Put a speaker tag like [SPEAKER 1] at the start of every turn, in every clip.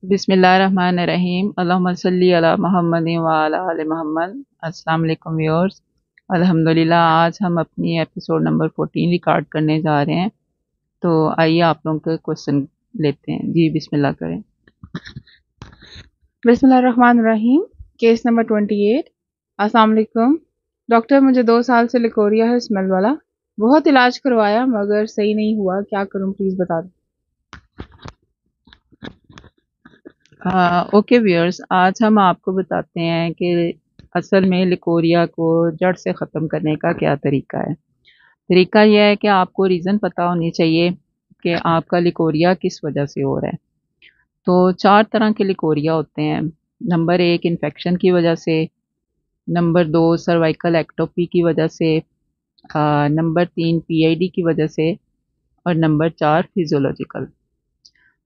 [SPEAKER 1] बिस्मिल्लाहिर्रहमानिर्रहीम अल्लाहुम्मा सल्ली अला मुहम्मद व अला आलि मोहम्मद। अस्सलाम वालेकुम व्यूअर्स। अल्हम्दुलिल्लाह आज हम अपनी एपिसोड नंबर 14 रिकॉर्ड करने जा रहे हैं। तो आइए आप लोगों के क्वेश्चन लेते हैं। जी बिस्मिल्लाह करें।
[SPEAKER 2] बिस्मिल्लाहिर्रहमानिर्रहीम। Case number 28। अस्सलाम वालेकुम डॉक्टर, मुझे 2 साल से लिकोरिया है, स्मेल वाला। बहुत इलाज करवाया मगर सही नहीं हुआ, क्या करूं प्लीज बता दो।
[SPEAKER 1] ओके व्यूअर्स, आज हम आपको बताते हैं कि असल में लिकोरिया को जड़ से ख़त्म करने का क्या तरीका है। तरीका यह है कि आपको रीज़न पता होनी चाहिए कि आपका लिकोरिया किस वजह से हो रहा है। तो 4 तरह के लिकोरिया होते हैं। नंबर 1 इन्फेक्शन की वजह से, नंबर 2 सर्वाइकल एक्टोपी की वजह से, नंबर 3 पीआईडी की वजह से और नंबर 4 फिजियोलॉजिकल।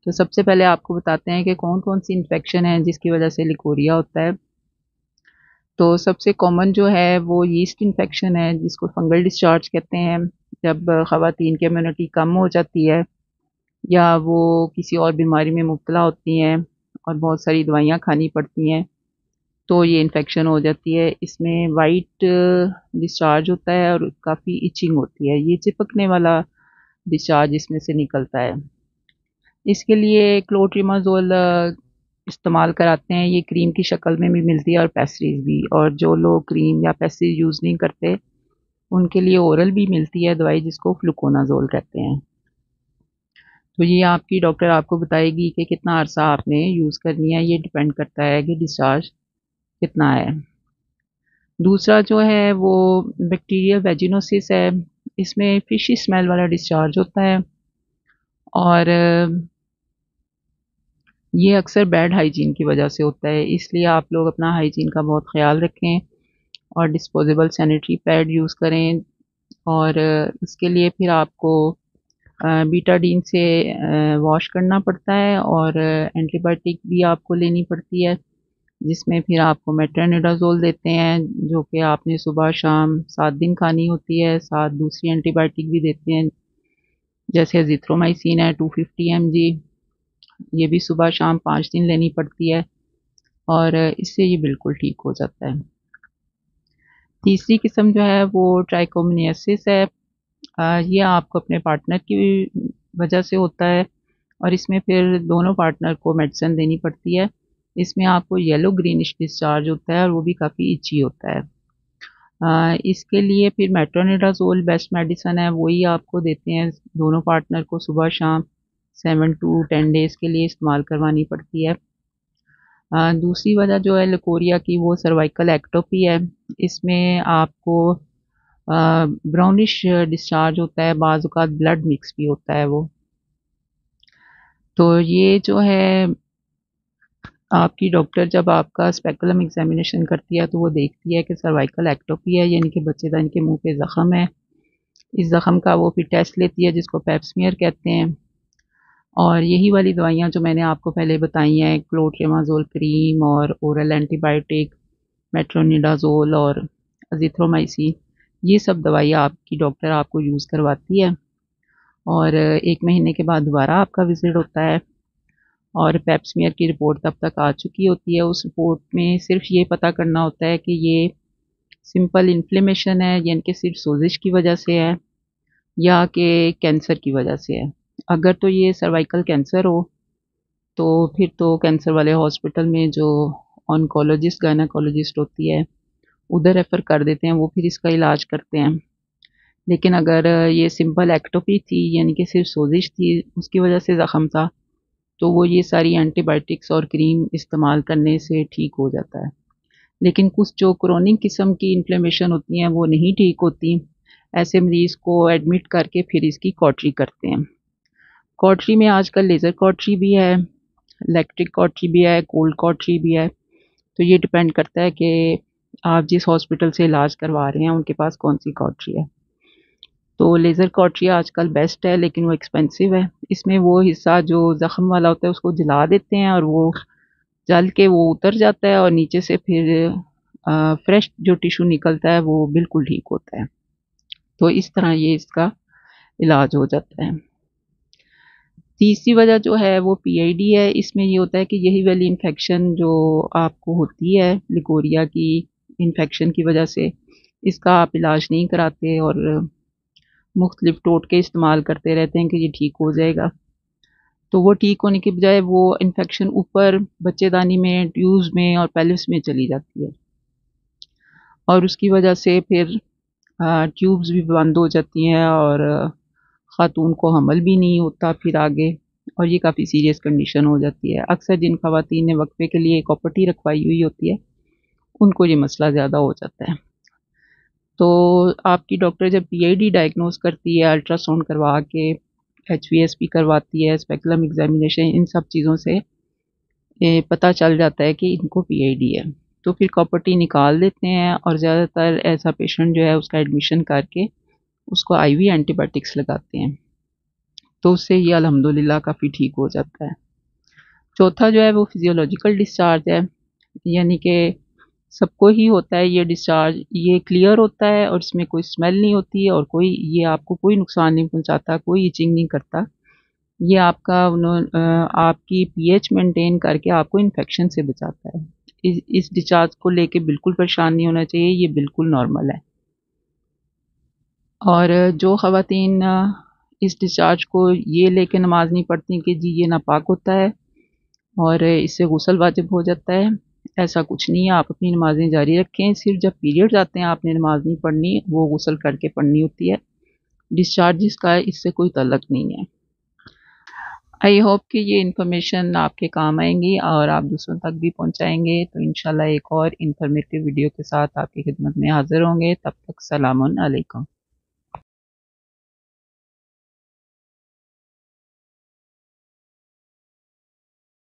[SPEAKER 1] तो सबसे पहले आपको बताते हैं कि कौन कौन सी इन्फेक्शन है जिसकी वजह से लिकोरिया होता है। तो सबसे कॉमन जो है वो यीस्ट इन्फेक्शन है, जिसको फंगल डिस्चार्ज कहते हैं। जब ख़वातीन की इम्यूनिटी कम हो जाती है या वो किसी और बीमारी में मुब्तला होती हैं और बहुत सारी दवाइयाँ खानी पड़ती हैं तो ये इन्फेक्शन हो जाती है। इसमें वाइट डिस्चार्ज होता है और काफ़ी इचिंग होती है। ये चिपकने वाला डिस्चार्ज इसमें से निकलता है। इसके लिए क्लोट्रिमाजोल इस्तेमाल कराते हैं। ये क्रीम की शक्ल में भी मिलती है और पैस्ट्रीज भी। और जो लोग क्रीम या पैस्ट्रीज यूज़ नहीं करते उनके लिए ओरल भी मिलती है दवाई, जिसको फ्लुकोनाजोल कहते हैं। तो ये आपकी डॉक्टर आपको बताएगी कि कितना अरसा आपने यूज़ करनी है। ये डिपेंड करता है कि डिस्चार्ज कितना है। दूसरा जो है वो बैक्टीरियल वेजिनोसिस है। इसमें फिशी स्मेल वाला डिस्चार्ज होता है और ये अक्सर बैड हाइजीन की वजह से होता है। इसलिए आप लोग अपना हाइजीन का बहुत ख्याल रखें और डिस्पोजेबल सैनिटरी पैड यूज़ करें। और इसके लिए फिर आपको बीटाडीन से वॉश करना पड़ता है और एंटीबायोटिक भी आपको लेनी पड़ती है, जिसमें फिर आपको मेट्रोनिडाज़ोल देते हैं, जो कि आपने सुबह शाम 7 दिन खानी होती है। साथ दूसरी एंटीबायोटिक भी देते हैं, जैसे एजिथ्रोमाइसिन है 250 mg। ये भी सुबह शाम 5 दिन लेनी पड़ती है और इससे ये बिल्कुल ठीक हो जाता है। तीसरी किस्म जो है वो ट्राइकोमनियासिस है। ये आपको अपने पार्टनर की वजह से होता है और इसमें फिर दोनों पार्टनर को मेडिसिन देनी पड़ती है। इसमें आपको येलो ग्रीनिश डिस्चार्ज होता है और वो भी काफ़ी इची होता है। इसके लिए फिर मेट्रोनिडाज़ोल बेस्ट मेडिसिन है, वही आपको देते हैं। दोनों पार्टनर को सुबह शाम 7 to 10 डेज़ के लिए इस्तेमाल करवानी पड़ती है। दूसरी वजह जो है लिकोरिया की वो सर्वाइकल एक्टोपी है। इसमें आपको ब्राउनिश डिस्चार्ज होता है, बाज़ औक़ात ब्लड मिक्स भी होता है वो। तो ये जो है आपकी डॉक्टर जब आपका स्पेकुलम एग्जामिनेशन करती है तो वो देखती है कि सर्वाइकल एक्टोपी है, यानी कि बच्चेदानी के मुंह पे ज़ख़म है। इस ज़ख़म का वो फिर टेस्ट लेती है, जिसको पेप्समियर कहते हैं। और यही वाली दवाइयाँ जो मैंने आपको पहले बताई हैं, क्लोट्रिमाजोल क्रीम और ओरल एंटीबायोटिक, मेट्रोनिडाज़ोल और अज़िथ्रोमाइसिन, ये सब दवाइयाँ आपकी डॉक्टर आपको यूज़ करवाती है। और 1 महीने के बाद दोबारा आपका विज़िट होता है और पेप्समियर की रिपोर्ट तब तक आ चुकी होती है। उस रिपोर्ट में सिर्फ ये पता करना होता है कि ये सिंपल इन्फ्लेमेशन है, यानी कि सिर्फ सोजिश की वजह से है या कि कैंसर की वजह से है। अगर तो ये सर्वाइकल कैंसर हो तो फिर तो कैंसर वाले हॉस्पिटल में जो ऑन्कोलॉजिस्ट गायनेकोलॉजिस्ट होती है उधर रेफ़र कर देते हैं, वो फिर इसका इलाज करते हैं। लेकिन अगर ये सिंपल एक्टोपी थी, यानी कि सिर्फ सोजिश थी, उसकी वजह से ज़ख़म था, तो वो ये सारी एंटीबायोटिक्स और क्रीम इस्तेमाल करने से ठीक हो जाता है। लेकिन कुछ जो क्रोनिक किस्म की इन्फ्लेमेशन होती हैं वो नहीं ठीक होती। ऐसे मरीज़ को एडमिट करके फिर इसकी कॉटरी करते हैं। कॉटरी में आजकल लेज़र कॉटरी भी है, इलेक्ट्रिक कॉटरी भी है, कोल्ड कॉटरी भी है। तो ये डिपेंड करता है कि आप जिस हॉस्पिटल से इलाज करवा रहे हैं उनके पास कौन-सी कॉटरी है। तो लेज़र कॉटरी आजकल बेस्ट है, लेकिन वो एक्सपेंसिव है। इसमें वो हिस्सा जो ज़ख़म वाला होता है उसको जला देते हैं और वो जल के वो उतर जाता है और नीचे से फिर फ्रेश जो टिश्यू निकलता है वो बिल्कुल ठीक होता है। तो इस तरह ये इसका इलाज हो जाता है। तीसरी वजह जो है वो पीआईडी है। इसमें ये होता है कि यही वाली इन्फेक्शन जो आपको होती है लिकोरिया की इन्फेक्शन की वजह से, इसका आप इलाज नहीं कराते और मुख्तलिफ टोटके इस्तेमाल करते रहते हैं कि ये ठीक हो जाएगा। तो वो ठीक होने की बजाय वो इन्फेक्शन ऊपर बच्चेदानी में, ट्यूब्स में और पेल्विस में चली जाती है और उसकी वजह से फिर ट्यूब्स भी बंद हो जाती हैं और ख़ातून को हमल भी नहीं होता फिर आगे, और ये काफ़ी सीरियस कंडीशन हो जाती है। अक्सर जिन ख़वातीन ने वक्फे के लिए कॉपर्टी रखवाई हुई होती है उनको ये मसला ज़्यादा हो जाता है। तो आपकी डॉक्टर जब पीआईडी डायग्नोस करती है, अल्ट्रासाउंड करवा के, एचवीएसपी करवाती है, स्पेकुलम एग्जामिनेशन, इन सब चीज़ों से ये पता चल जाता है कि इनको पीआईडी है। तो फिर कॉपर्टी निकाल देते हैं और ज़्यादातर ऐसा पेशेंट जो है उसका एडमिशन करके उसको आईवी एंटीबायोटिक्स लगाते हैं, तो उससे ये अल्हम्दुलिल्लाह काफ़ी ठीक हो जाता है। चौथा जो है वो फिजियोलॉजिकल डिस्चार्ज है, यानी कि सबको ही होता है ये डिस्चार्ज। ये क्लियर होता है और इसमें कोई स्मेल नहीं होती है और कोई ये आपको कोई नुकसान नहीं पहुंचाता, कोई इचिंग नहीं करता। ये आपका आपकी पीएच मेंटेन करके आपको इन्फेक्शन से बचाता है। इस डिस्चार्ज को लेके बिल्कुल परेशान नहीं होना चाहिए, ये बिल्कुल नॉर्मल है। और जो ख़वातीन इस डिस्चार्ज को ये लेके नमाज नहीं पढ़ती कि जी ये नापाक होता है और इससे गुस्ल वाजिब हो जाता है, ऐसा कुछ नहीं है। आप अपनी नमाज़ें जारी रखें, सिर्फ जब पीरियड्स आते हैं आपने नमाज नहीं पढ़नी, वो गुस्ल करके पढ़नी होती है। डिस्चार्जिस का इससे कोई तल्लक नहीं है। आई होप कि ये इन्फॉर्मेशन आपके काम आएंगी और आप दूसरों तक भी पहुंचाएंगे। तो इंशाल्लाह एक और इन्फॉर्मेटिव वीडियो के साथ आपकी खिदमत में हाजिर होंगे। तब तक सलामुन अलैकुम।